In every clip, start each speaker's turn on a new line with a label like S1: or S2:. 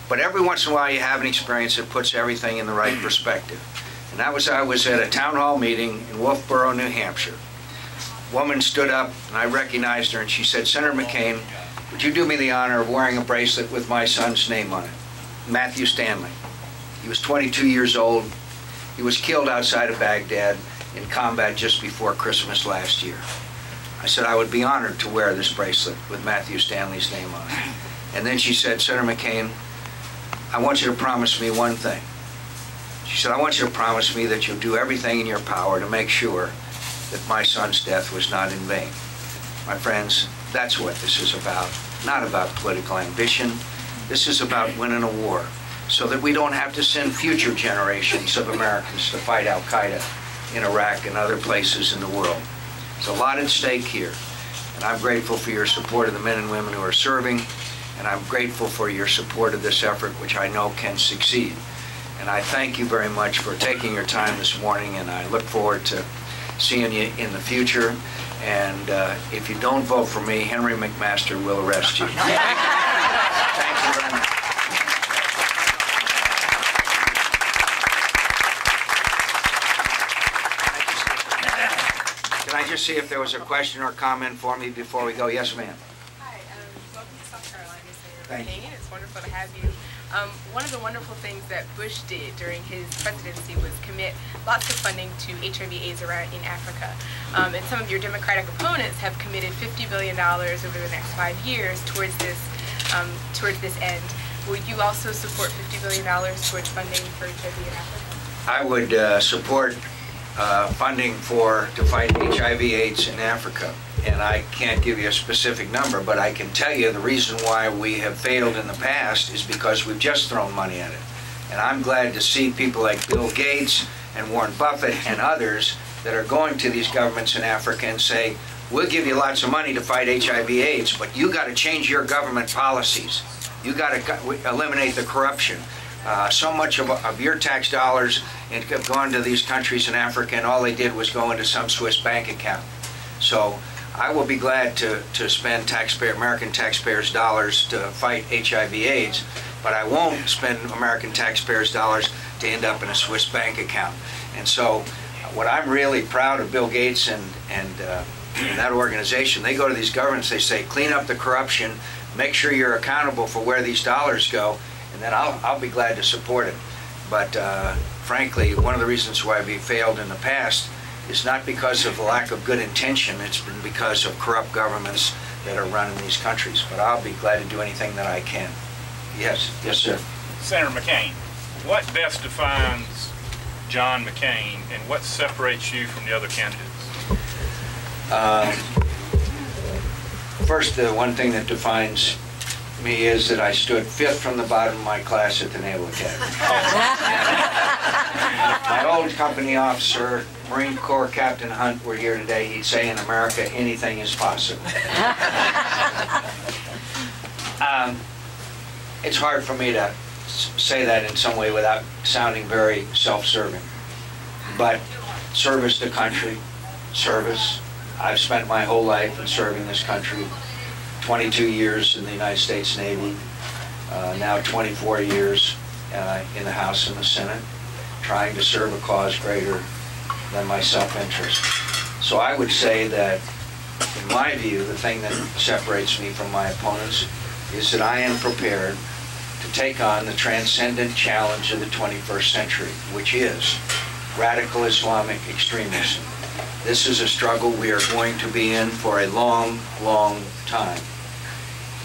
S1: But every once in a while you have an experience that puts everything in the right perspective. And I was at a town hall meeting in Wolfboro, New Hampshire. A woman stood up, and I recognized her, and she said, "Senator McCain, would you do me the honor of wearing a bracelet with my son's name on it? Matthew Stanley. He was 22 years old. He was killed outside of Baghdad in combat just before Christmas last year." I said I would be honored to wear this bracelet with Matthew Stanley's name on it. And then she said, "Senator McCain, I want you to promise me one thing." She said, "I want you to promise me that you'll do everything in your power to make sure that my son's death was not in vain." My friends, that's what this is about. Not about political ambition. This is about winning a war so that we don't have to send future generations of Americans to fight Al-Qaeda in Iraq and other places in the world. There's a lot at stake here, and I'm grateful for your support of the men and women who are serving, and I'm grateful for your support of this effort, which I know can succeed. And I thank you very much for taking your time this morning, and I look forward to seeing you in the future. And if you don't vote for me, Henry McMaster will arrest you. Thank you very much. Can I just see if there was a question or comment for me before we go? Yes, ma'am.
S2: Hi, welcome to South Carolina, Senator
S1: Thank you.
S2: McCain. It's wonderful to have you. One of the wonderful things that Bush did during his presidency was commit lots of funding to HIV/AIDS around in Africa. And some of your Democratic opponents have committed $50 billion over the next 5 years towards this end. Will you also support $50 billion towards funding for HIV in Africa?
S1: I would support funding to fight HIV/AIDS in Africa. And I can't give you a specific number, but I can tell you the reason why we have failed in the past is because we've just thrown money at it. And I'm glad to see people like Bill Gates and Warren Buffett and others that are going to these governments in Africa and say, "We'll give you lots of money to fight HIV/AIDS, but you got to change your government policies. You got to eliminate the corruption. So much of your tax dollars have gone to these countries in Africa, and all they did was go into some Swiss bank account." So I will be glad to spend American taxpayers' dollars to fight HIV/AIDS, but I won't spend American taxpayers' dollars to end up in a Swiss bank account. And so what I'm really proud of Bill Gates and that organization, they go to these governments, they say, clean up the corruption, make sure you're accountable for where these dollars go, and then I'll be glad to support it. But frankly, one of the reasons why we failed in the past is not because of the lack of good intention, it's been because of corrupt governments that are running these countries. But I'll be glad to do anything that I can. Yes, yes, sir.
S3: Senator McCain, what best defines John McCain, and what separates you from the other candidates?
S1: First, the one thing that defines me is that I stood 5th from the bottom of my class at the Naval Academy. If my old company officer, Marine Corps Captain Hunt, were here today, he'd say in America, anything is possible. It's hard for me to say that in some way without sounding very self-serving. But service to country, service. I've spent my whole life in serving this country. 22 years in the United States Navy, now 24 years in the House and the Senate, trying to serve a cause greater than my self-interest. So I would say that, in my view, the thing that separates me from my opponents is that I am prepared to take on the transcendent challenge of the 21st century, which is radical Islamic extremism. This is a struggle we are going to be in for a long, long time.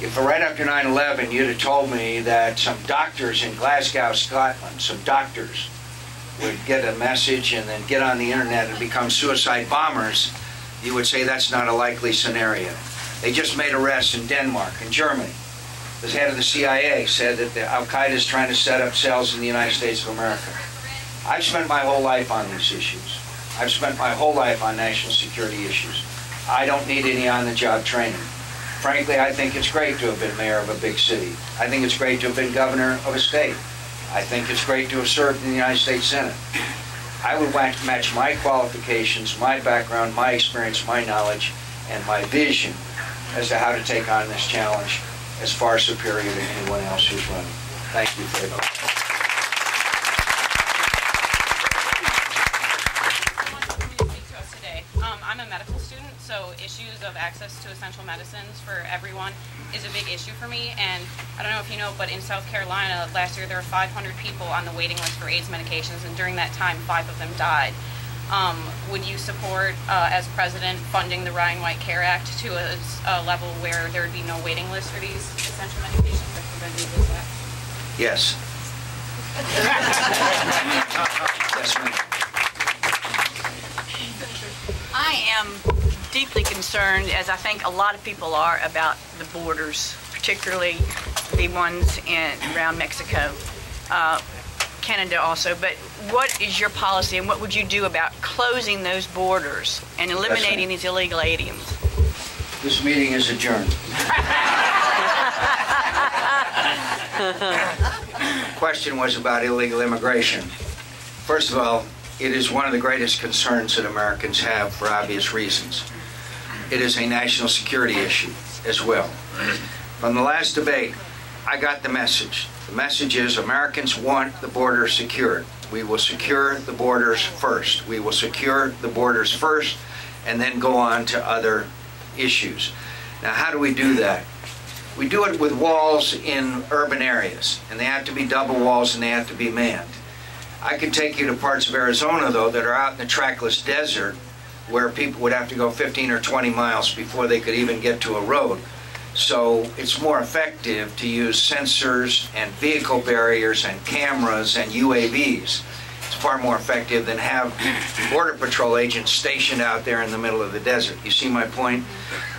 S1: If right after 9/11 you'd have told me that some doctors in Glasgow, Scotland, some doctors would get a message and then get on the internet and become suicide bombers, you would say that's not a likely scenario. They just made arrests in Denmark and Germany. The head of the CIA said that Al-Qaeda is trying to set up cells in the United States of America. I've spent my whole life on these issues. I've spent my whole life on national security issues. I don't need any on-the-job training. Frankly, I think it's great to have been mayor of a big city. I think it's great to have been governor of a state. I think it's great to have served in the United States Senate. I would match my qualifications, my background, my experience, my knowledge, and my vision as to how to take on this challenge as far superior to anyone else who's running. Thank you for that.
S4: I'm a medical student, so issues of access to essential medicines for everyone is a big issue for me. And I don't know if you know, but in South Carolina last year there were 500 people on the waiting list for AIDS medications, and during that time 5 of them died. Would you support, as president, funding the Ryan White Care Act to a level where there would be no waiting list for these essential medications that prevent AIDS attacks?
S1: Yes. Yes, ma'am.
S5: I am deeply concerned, as I think a lot of people are, about the borders, particularly the ones around Mexico, Canada also. But what is your policy, and what would you do about closing those borders and eliminating these illegal aliens?
S1: This meeting is adjourned. The question was about illegal immigration. First of all, it is one of the greatest concerns that Americans have for obvious reasons. It is a national security issue as well. From the last debate, I got the message. The message is Americans want the border secured. We will secure the borders first. We will secure the borders first and then go on to other issues. Now, how do we do that? We do it with walls in urban areas, and they have to be double walls and they have to be manned. I could take you to parts of Arizona, though, that are out in the trackless desert where people would have to go 15 or 20 miles before they could even get to a road. So it's more effective to use sensors and vehicle barriers and cameras and UAVs. It's far more effective than have Border Patrol agents stationed out there in the middle of the desert. You see my point?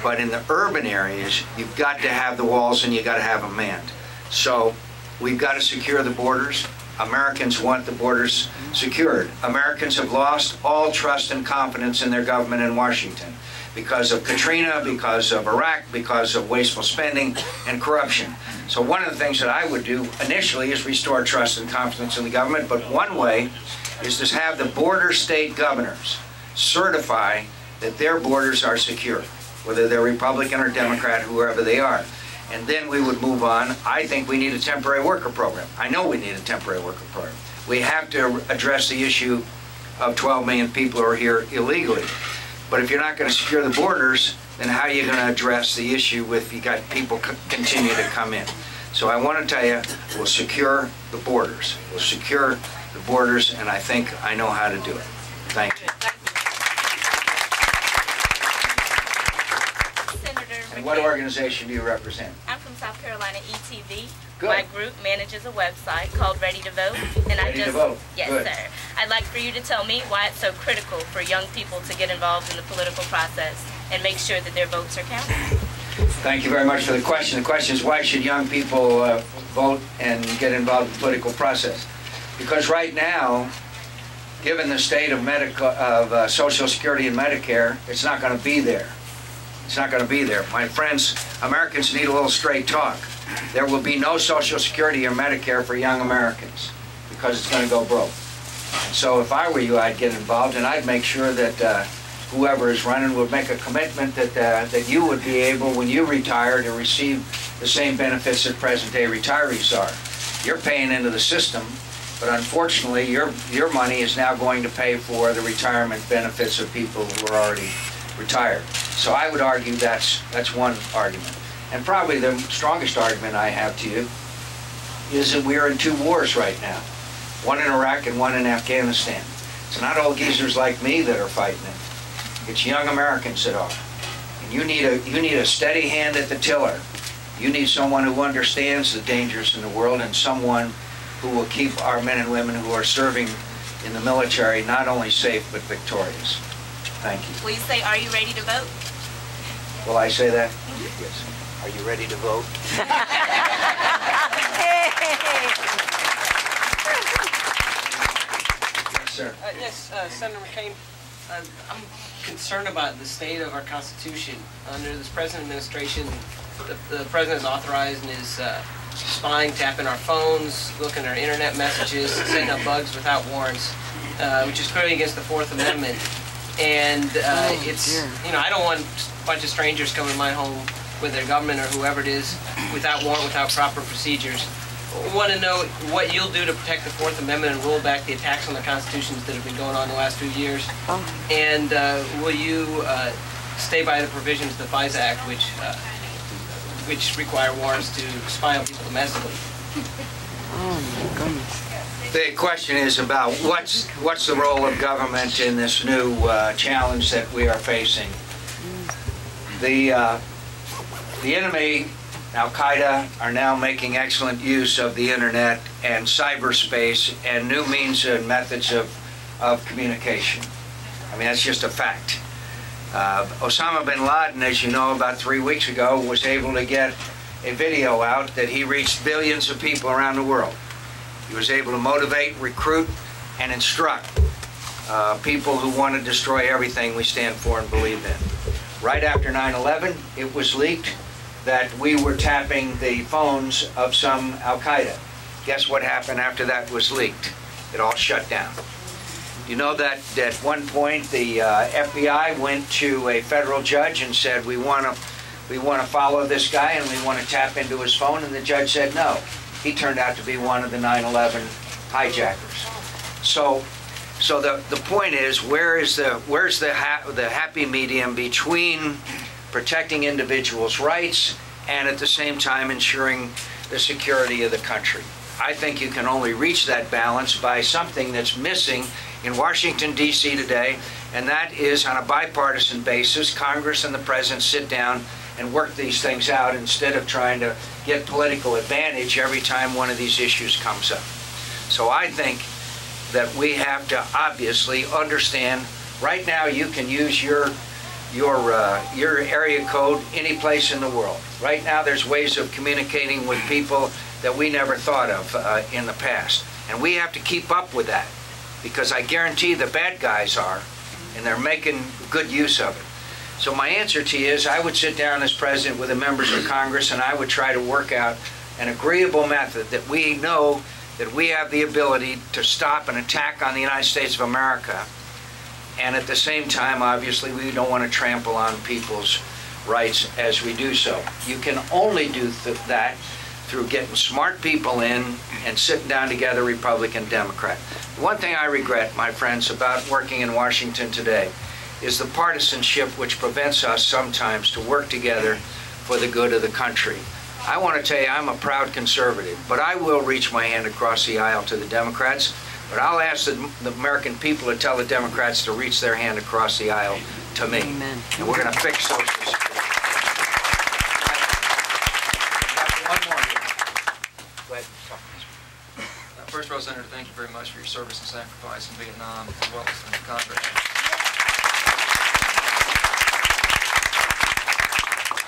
S1: But in the urban areas, you've got to have the walls and you've got to have them manned. So we've got to secure the borders. Americans want the borders secured. Americans have lost all trust and confidence in their government in Washington because of Katrina, because of Iraq, because of wasteful spending and corruption. So one of the things that I would do initially is restore trust and confidence in the government, but one way is to have the border state governors certify that their borders are secure, whether they're Republican or Democrat, whoever they are. And then we would move on. I think we need a temporary worker program. I know we need a temporary worker program. We have to address the issue of 12 million people who are here illegally. But if you're not going to secure the borders, then how are you going to address the issue if you got people continue to come in? So I want to tell you, we'll secure the borders. We'll secure the borders, and I think I know how to do it. Thank you. And what organization do you represent?
S6: I'm from South Carolina, ETV.
S1: Good.
S6: My group manages a website called Ready to Vote. And
S1: Ready to Vote.
S6: Yes,
S1: Good.
S6: sir. I'd like for you to tell me why it's so critical for young people to get involved in the political process and make sure that their votes are counted.
S1: Thank you very much for the question. The question is, why should young people vote and get involved in the political process? Because right now, given the state of Social Security and Medicare, it's not going to be there. It's not going to be there. My friends, Americans need a little straight talk. There will be no Social Security or Medicare for young Americans because it's going to go broke. And so if I were you, I'd get involved, and I'd make sure that whoever is running would make a commitment that you would be able, when you retire, to receive the same benefits that present-day retirees are. You're paying into the system, but unfortunately, your money is now going to pay for the retirement benefits of people who are already retired. So I would argue that's one argument. And probably the strongest argument I have to you is that we are in 2 wars right now. One in Iraq and one in Afghanistan. It's not old geezers like me that are fighting it. It's young Americans that are. And you need a steady hand at the tiller. You need someone who understands the dangers in the world and someone who will keep our men and women who are serving in the military not only safe but victorious. Thank you.
S6: Will you say, are you ready to vote?
S1: Will I say that? Yes. Are you ready to vote? Yes, sir.
S7: Yes, Senator McCain, I'm concerned about the state of our Constitution. Under this present administration, the President is authorized and is spying, tapping our phones, looking at our internet messages, setting up bugs without warrants, which is clearly against the 4th Amendment. And I don't want a bunch of strangers coming to my home with their government or whoever it is without warrant, without proper procedures. want to know what you'll do to protect the Fourth Amendment and roll back the attacks on the constitutions that have been going on the last few years. And will you stay by the provisions of the FISA Act, which require warrants to spy on people domestically?
S5: Oh my goodness.
S1: The question is about what's the role of government in this new challenge that we are facing. The enemy, Al-Qaeda, are now making excellent use of the internet and cyberspace and new means and methods of communication. I mean, that's just a fact. Osama bin Laden, as you know, about 3 weeks ago, was able to get a video out that he reached billions of people around the world. He was able to motivate, recruit, and instruct people who want to destroy everything we stand for and believe in. Right after 9/11, it was leaked that we were tapping the phones of some Al-Qaeda. Guess what happened after that was leaked? It all shut down. You know that at one point the FBI went to a federal judge and said, we want to follow this guy and we want to tap into his phone, and the judge said no. He turned out to be one of the 9/11 hijackers. So the point is, where's the happy medium between protecting individuals' rights and at the same time ensuring the security of the country? I think you can only reach that balance by something that's missing in Washington, D.C. today, and that is on a bipartisan basis, Congress and the President sit down and work these things out instead of trying to get political advantage every time one of these issues comes up. So I think that we have to obviously understand, right now you can use your area code any place in the world. Right now there's ways of communicating with people that we never thought of in the past. And we have to keep up with that, because I guarantee the bad guys are, and they're making good use of it. So my answer to you is I would sit down as president with the members of Congress and I would try to work out an agreeable method that we know that we have the ability to stop an attack on the United States of America, and at the same time, obviously, we don't want to trample on people's rights as we do so. You can only do that through getting smart people in and sitting down together, Republican, Democrat. The one thing I regret, my friends, about working in Washington today is the partisanship which prevents us sometimes to work together for the good of the country. I want to tell you, I'm a proud conservative, but I will reach my hand across the aisle to the Democrats, but I'll ask the American people to tell the Democrats to reach their hand across the aisle to me.
S5: Amen.
S1: And we're going to fix Social Security. One more here. Go ahead.
S8: First of all, Senator, thank you very much for your service and sacrifice in Vietnam, as well as in Congress.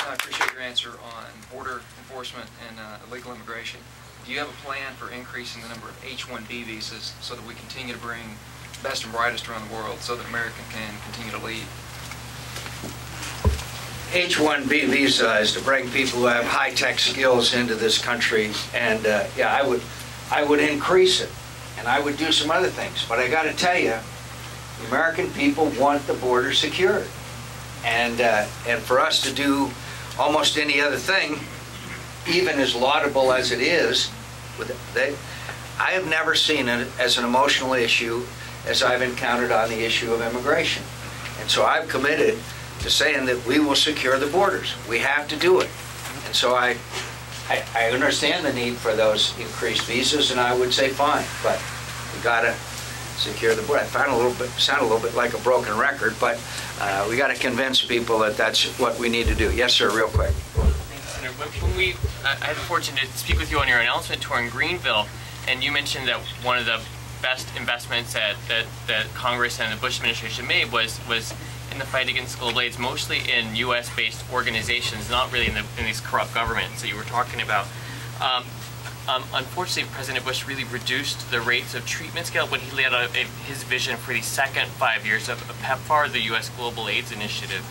S8: I appreciate your answer on border enforcement and illegal immigration. Do you have a plan for increasing the number of H-1B visas so that we continue to bring the best and brightest around the world so that America can continue to lead?
S1: H-1B visa is to bring people who have high-tech skills into this country, and yeah, I would increase it, and I would do some other things. But I got to tell you, the American people want the border secured, and for us to do almost any other thing, even as laudable as it is, I have never seen it as an emotional issue as I've encountered on the issue of immigration. And so I've committed to saying that we will secure the borders. We have to do it. And so I understand the need for those increased visas, and I would say fine, but we got to secure the border. I sound a little bit like a broken record, but we got to convince people that that's what we need to do. Yes, sir, real quick.
S9: When I had the fortune to speak with you on your announcement tour in Greenville, and you mentioned that one of the best investments that Congress and the Bush administration made was in the fight against global AIDS, mostly in U.S.-based organizations, not really in these corrupt governments that you were talking about. Unfortunately, President Bush really reduced the rates of treatment scale when he laid out his vision for the second 5 years of PEPFAR, the U.S. Global AIDS Initiative.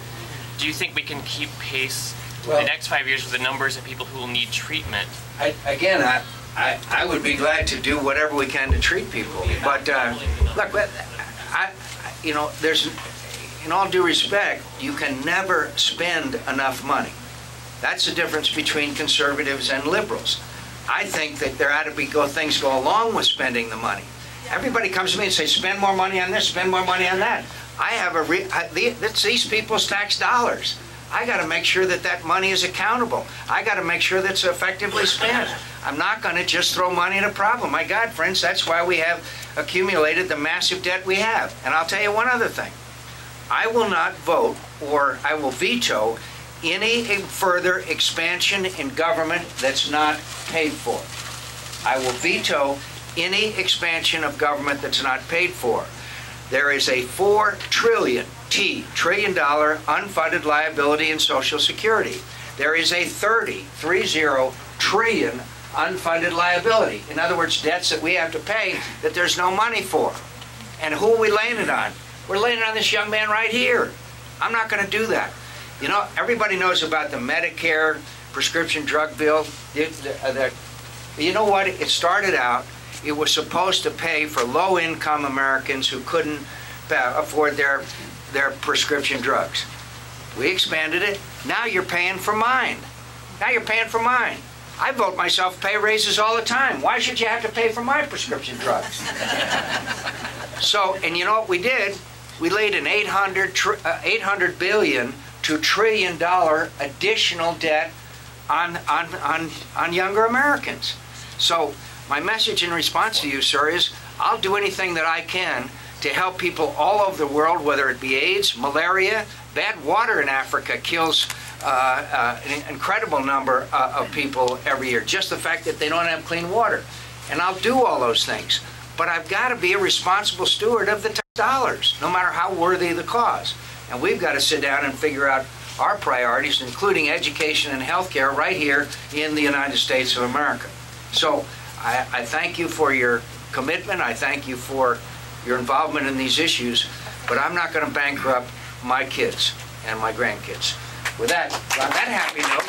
S9: Do you think we can keep pace the next 5 years with the numbers of people who will need treatment?
S1: I would be glad to do whatever we can to treat people. But look, you know, there's, in all due respect, you can never spend enough money. That's the difference between conservatives and liberals. I think that there ought to be things go along with spending the money. Everybody comes to me and says, spend more money on this, spend more money on that. I have it's these people's tax dollars. I got to make sure that that money is accountable. I got to make sure that it's effectively spent. I'm not going to just throw money at a problem. My God, friends, that's why we have accumulated the massive debt we have. And I'll tell you one other thing. I will not vote, or I will veto any further expansion in government that's not paid for. I will veto any expansion of government that's not paid for. There is a $4 trillion unfunded liability in Social Security. There is a 30 trillion unfunded liability. In other words, debts that we have to pay that there's no money for. And who are we laying it on? We're laying it on this young man right here. I'm not going to do that. You know, everybody knows about the Medicare prescription drug bill. You know what? It started out, it was supposed to pay for low-income Americans who couldn't afford their prescription drugs. We expanded it. Now you're paying for mine. Now you're paying for mine. I vote myself pay raises all the time. Why should you have to pay for my prescription drugs? So, and you know what we did? We laid an $800 billion to $1 trillion additional debt on younger Americans. So my message in response to you, sir, is I'll do anything that I can to help people all over the world, whether it be AIDS, malaria. Bad water in Africa kills an incredible number of people every year. Just the fact that they don't have clean water. And I'll do all those things. But I've got to be a responsible steward of the tax dollars, no matter how worthy the cause. And we've got to sit down and figure out our priorities, including education and health care, right here in the United States of America. So I thank you for your commitment. I thank you for your involvement in these issues. But I'm not going to bankrupt my kids and my grandkids. With that, on that happy note,